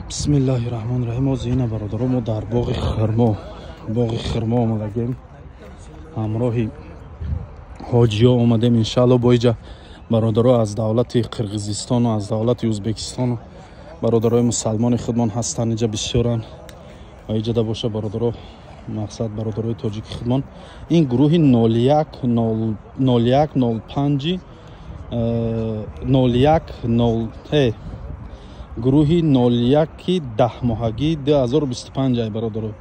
بسم الله الرحمن الرحیم. از این برادران ما در باغ خرما آمدیم. همراه حاجی ها آمدیم. انشالله با اینجا برادران از دولت قرقیزستان و از دولت ازبکستان و برادرای مسلمان خودمان هستند. اینجا بسیارن و اینجا دا باشه برادران، مقصد برادرای تاجیک خودمان. این گروه 0105 گروه 01 10 ماهگی 2025 ای برادران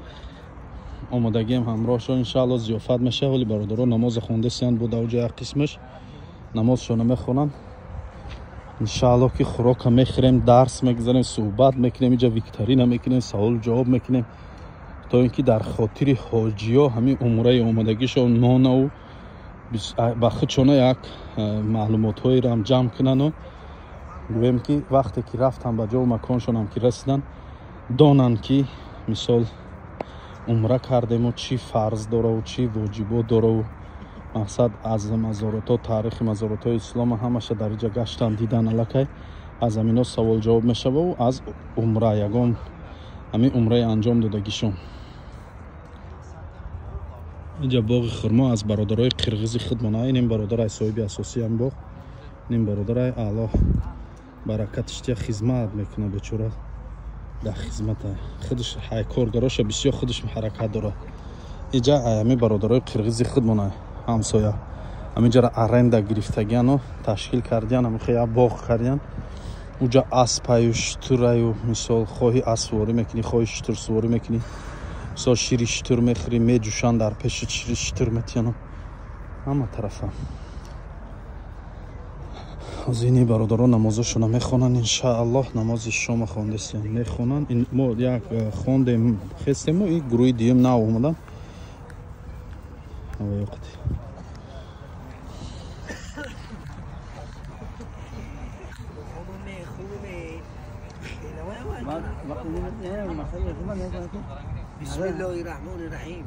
آمدگیم. همراه شو انشالله ضیافت میشه. ولی برادران نماز خونده سیان بود اوجه یک قسمش نمازشون میخونن. انشالله که خوراک میخوریم، درس میگذاریم، صحبت میکنیم، اینجا ویکتورین میکنیم، سوال جواب میکنیم تا اینکه در خاطر حاجی ها همین عمره آمدگیشون مانه و با خودشون یک معلومات هایی را هم جمع کنن و گویم که وقتی که رفتن به جا و مکانشون هم که رسیدن دانن که مثال عمره کردیم و چی فرض داره و چی واجبات داره و مقصد از مزارات ها، تاریخ مزارات های اسلام همشه در اینجا گشتن دیدن. الکی از همین سوال جواب میشه و از عمره یگام همین عمره انجام دادگیشون. اینجا باغ خرما از برادرای قرقیزی خودمان. این برادر صاحب اساسی هم باغ، این برادر اعلی برکتش تیا خدمت میکنه. بیچاره در خدمت خودش های کارگراش بسیار خودش حرکت داره. اینجا همین برادرای قرقیزی خودمان همسایه همینجا را ارنده گرفتگیان و تشکیل کردیان. همین خیلی باغ کردیان. اونجا اسب و شتر و مثال خواهی اسب سواری میکنی، خواهی شتر سواری میکنی، مثال شیر شتر میخوری میجوشن در پیش شیر شتر میتینن همه طرف. از اینی برادران نمازشون میخونن. انشاءالله نماز شام خوانده سیان میخونن. این ما یک خوندیم خستیم و این گروه دیم نه اومدن هوای وقتی بسم الله الرحمن الرحیم.